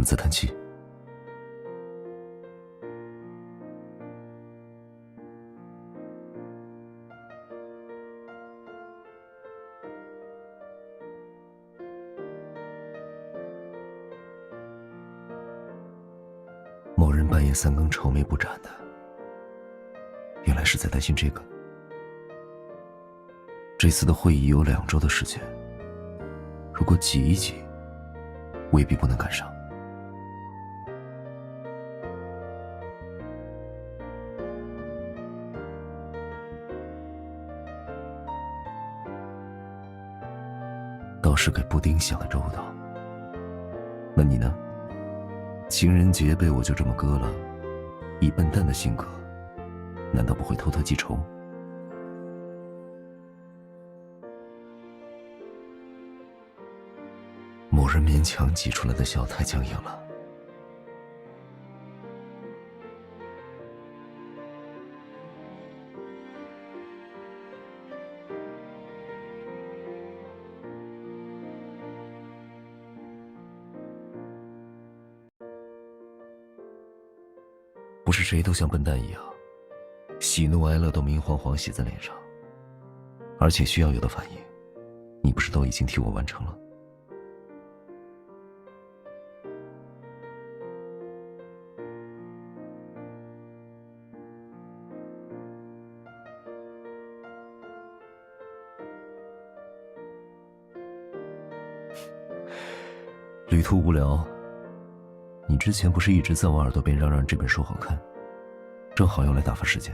么在叹气？某人半夜3更愁眉不展的，原来是在担心这个。这次的会议有2周的时间，如果挤一挤，未必不能赶上。倒是给布丁想的周到。那你呢？情人节被我就这么割了，以笨蛋的性格，难道不会偷偷记仇？某人勉强挤出来的笑太僵硬了。不是谁都像笨蛋一样，喜怒哀乐都明晃晃写在脸上，而且需要有的反应，你不是都已经替我完成了？旅途无聊，你之前不是一直在我耳朵边嚷嚷这本书好看，正好用来打发时间。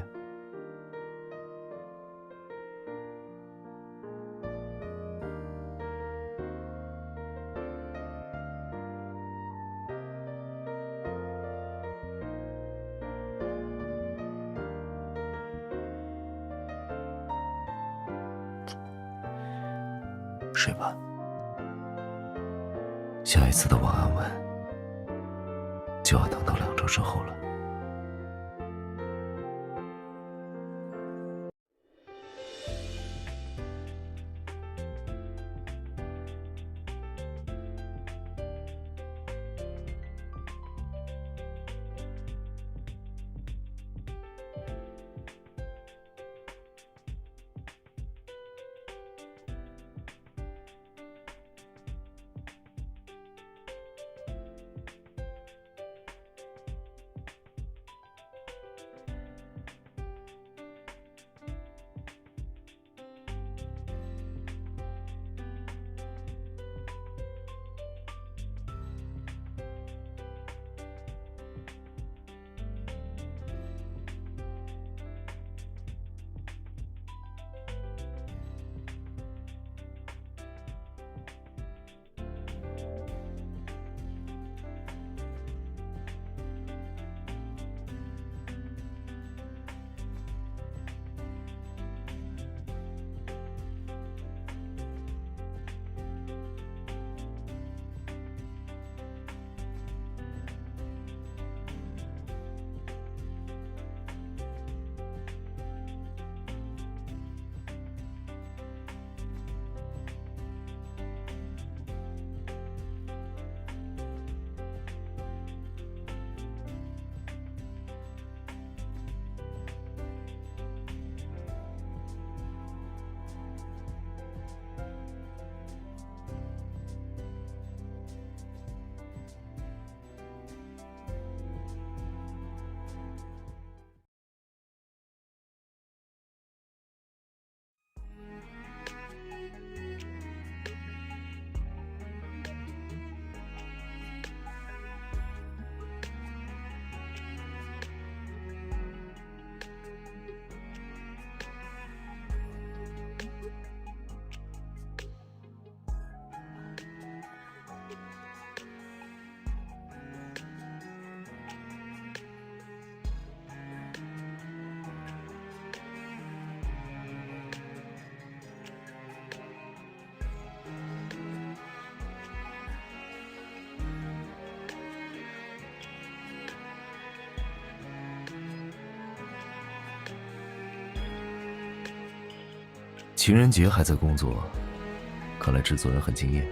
睡吧，下一次的晚安吻就要等到2周之后了。情人节还在工作，看来制作人很敬业。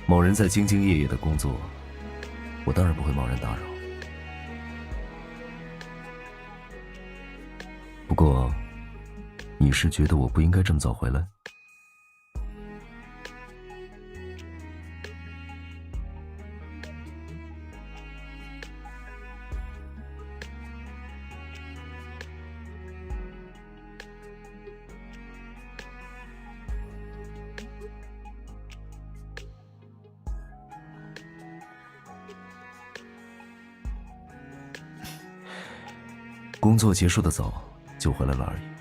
某人在兢兢业业的工作，我当然不会贸然打扰。不过，你是觉得我不应该这么早回来？工作结束的早，就回来了而已。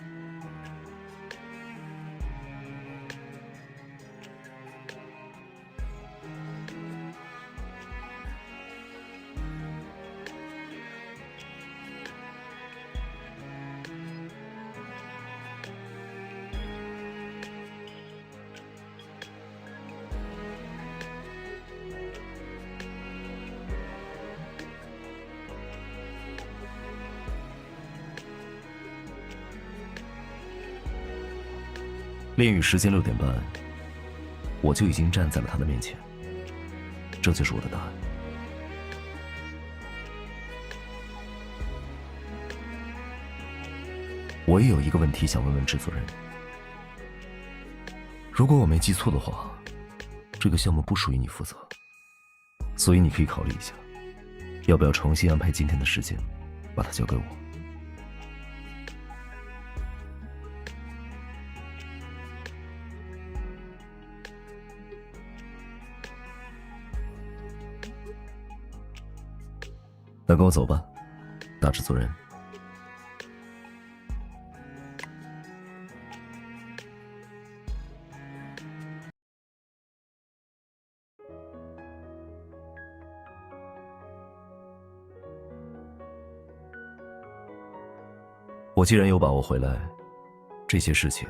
练语时间6点半，我就已经站在了他的面前。这就是我的答案。我也有一个问题想问问制作人，如果我没记错的话，这个项目不属于你负责，所以你可以考虑一下，要不要重新安排今天的时间，把它交给我。那跟我走吧，大制作人。我既然有把握回来，这些事情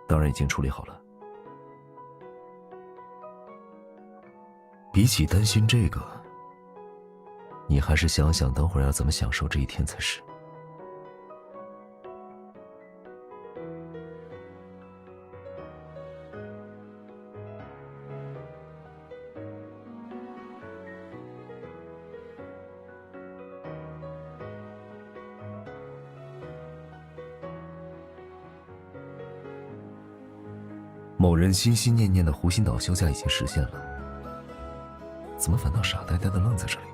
当然已经处理好了。比起担心这个，你还是想想等会儿要怎么享受这一天才是。某人心心念念的湖心岛休假已经实现了，怎么反倒傻呆呆的愣在这里？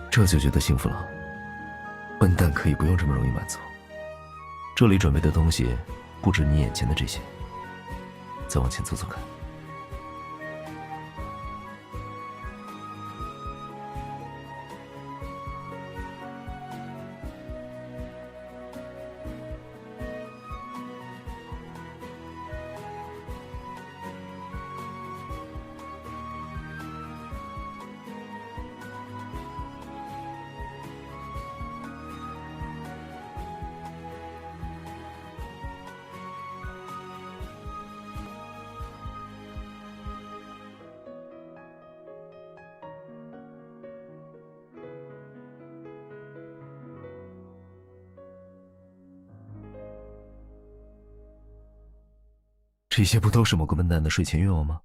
这就觉得幸福了。笨蛋可以不用这么容易满足。这里准备的东西不止你眼前的这些，再往前走走看。这些不都是某个笨蛋的睡前愿望吗？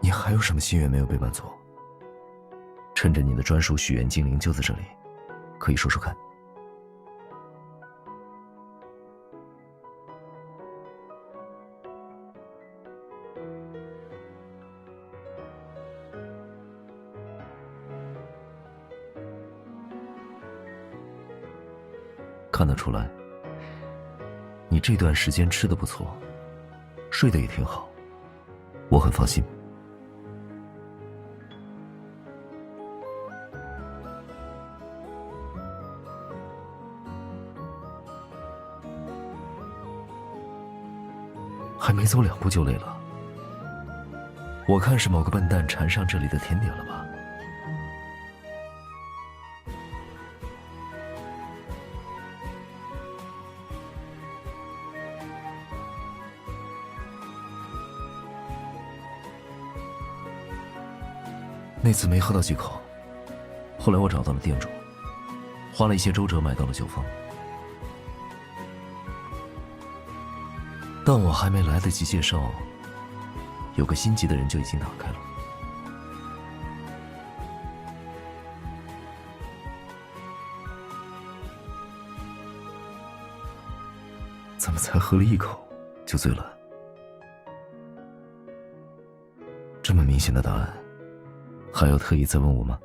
你还有什么心愿没有被满足？趁着你的专属许愿精灵就在这里，可以说说看。看得出来，你这段时间吃得不错，睡得也挺好，我很放心。还没走2步就累了，我看是某个笨蛋缠上这里的甜点了吧？那次没喝到几口，后来我找到了店主，花了一些周折买到了酒方。但我还没来得及介绍，有个心急的人就已经打开了。怎么才喝了一口就醉了？这么明显的答案，还要特意再问我吗？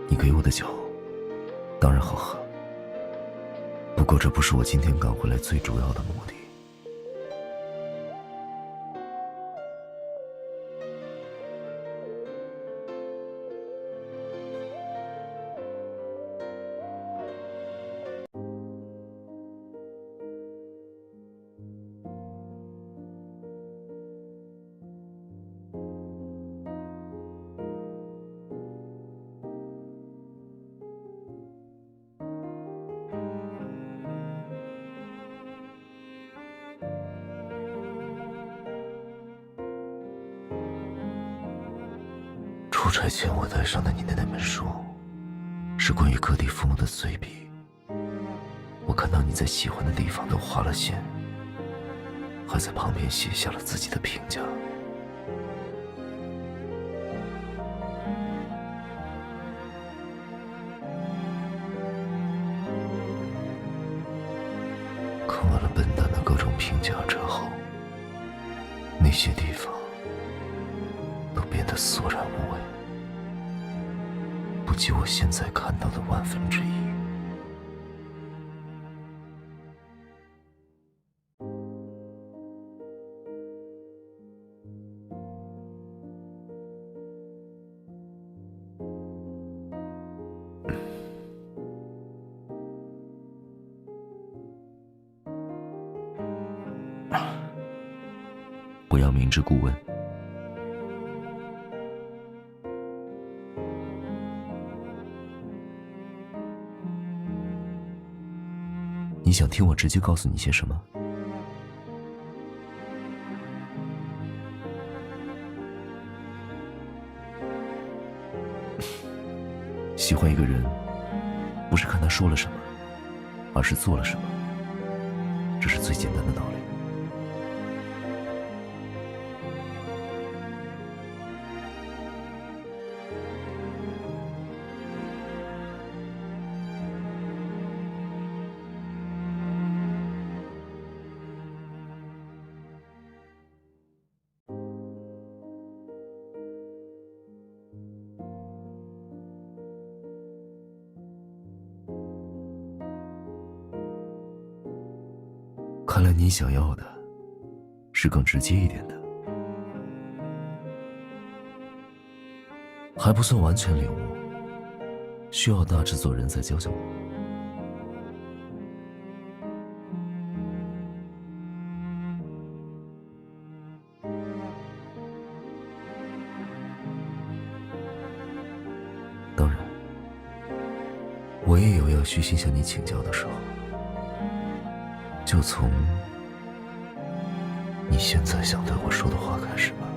你给我的酒当然好喝，不过这不是我今天赶回来最主要的目的。出差前我带上的你的那本书，是关于各地父母的随笔。我看到你在喜欢的地方都画了线，还在旁边写下了自己的评价。看完了笨蛋的各种评价之后，那些地方都变得索然无味，不及我现在看到的1/1000。不要明知故问。你想听我直接告诉你些什么？喜欢一个人，不是看他说了什么，而是做了什么。这是最简单的道理。看来你想要的是更直接一点的，还不算完全领悟，需要大制作人再教教我。当然，我也有要虚心向你请教的时候，就从你现在想对我说的话开始吧。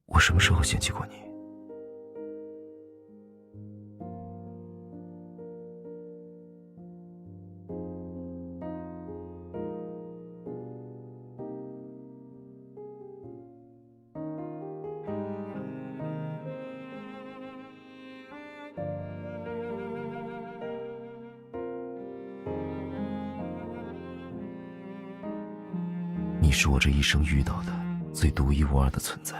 我什么时候嫌弃过你？你是我这一生遇到的最独一无二的存在。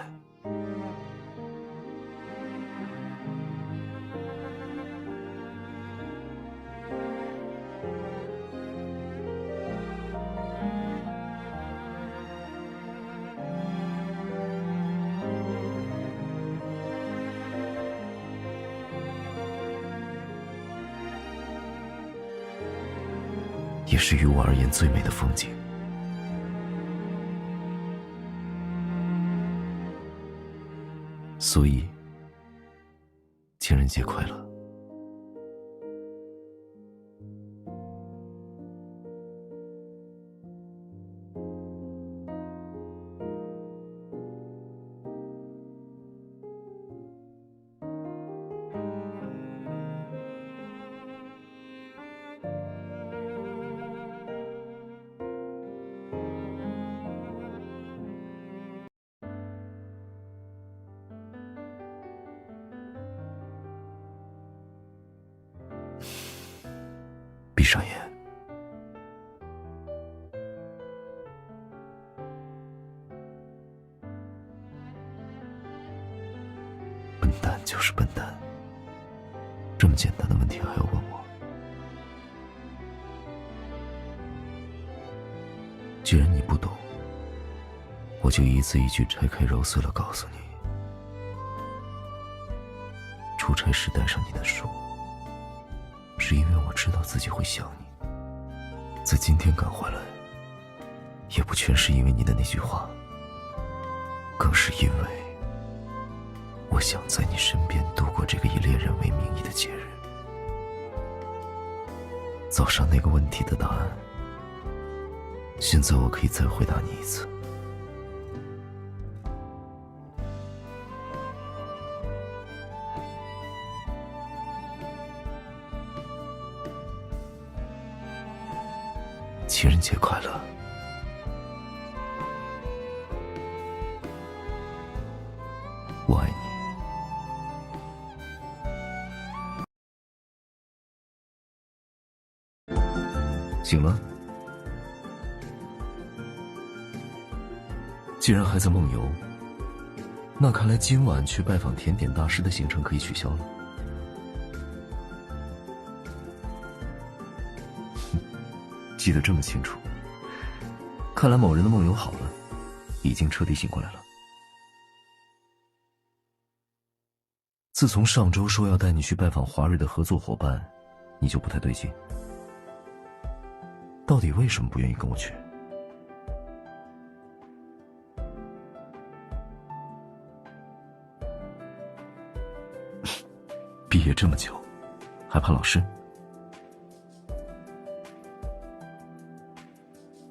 也是于我而言最美的风景。所以，情人节快乐。闭上眼，笨蛋就是笨蛋，这么简单的问题还要问我？既然你不懂，我就一字一句拆开揉碎了告诉你。出差时带上你的书，是因为我知道自己会想你。在今天赶回来，也不全是因为你的那句话，更是因为我想在你身边度过这个以恋人为名义的节日。早上那个问题的答案，现在我可以再回答你一次。情人节快乐。我爱你。醒了？既然还在梦游，那看来今晚去拜访甜点大师的行程可以取消了。记得这么清楚，看来某人的梦游好了，已经彻底醒过来了。自从上周说要带你去拜访华瑞的合作伙伴，你就不太对劲。到底为什么不愿意跟我去？毕业这么久，还怕老师？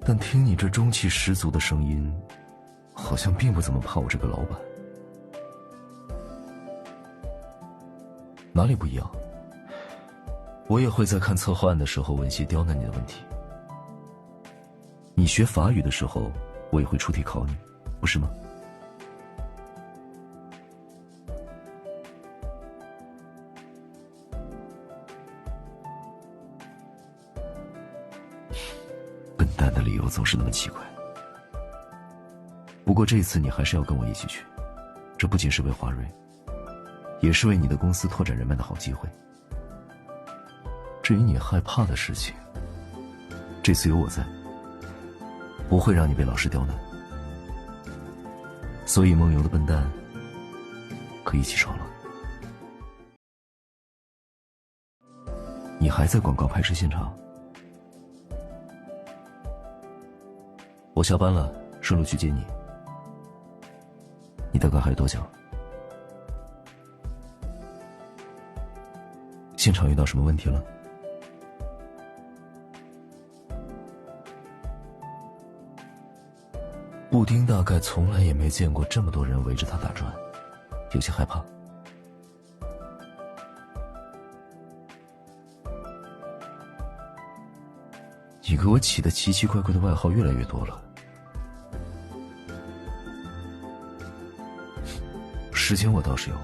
但听你这中气十足的声音，好像并不怎么怕我这个老板。哪里不一样？我也会在看策划案的时候问些刁难你的问题。你学法语的时候，我也会出题考你，不是吗？笨蛋的理由总是那么奇怪。不过这次你还是要跟我一起去，这不仅是为华瑞，也是为你的公司拓展人脉的好机会。至于你害怕的事情，这次有我在，不会让你被老师刁难。所以梦游的笨蛋可以起床了。你还在广告拍摄现场？我下班了，顺路去接你。你大概还有多久？现场遇到什么问题了？布丁大概从来也没见过这么多人围着他打转，有些害怕。你给我起的奇奇怪怪的外号越来越多了。时间我倒是有，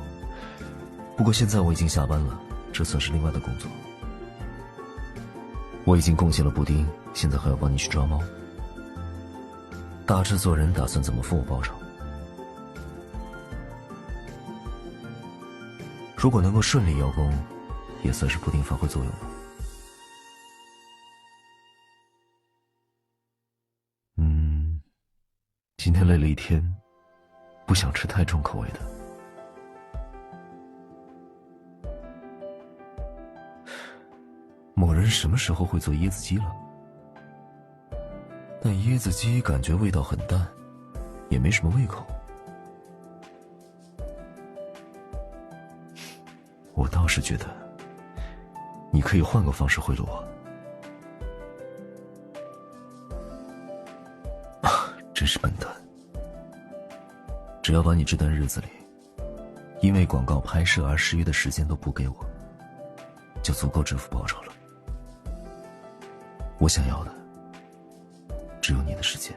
不过现在我已经下班了，这算是另外的工作。我已经贡献了布丁，现在还要帮你去抓猫。大制作人打算怎么付我报酬？如果能够顺利邀功，也算是布丁发挥作用了。今天累了一天，不想吃太重口味的。某人什么时候会做椰子鸡了？但椰子鸡感觉味道很淡，也没什么胃口。我倒是觉得，你可以换个方式贿赂我。真是笨蛋！只要把你这段日子里因为广告拍摄而失约的时间都补给我，就足够支付报酬了。我想要的只有你的时间。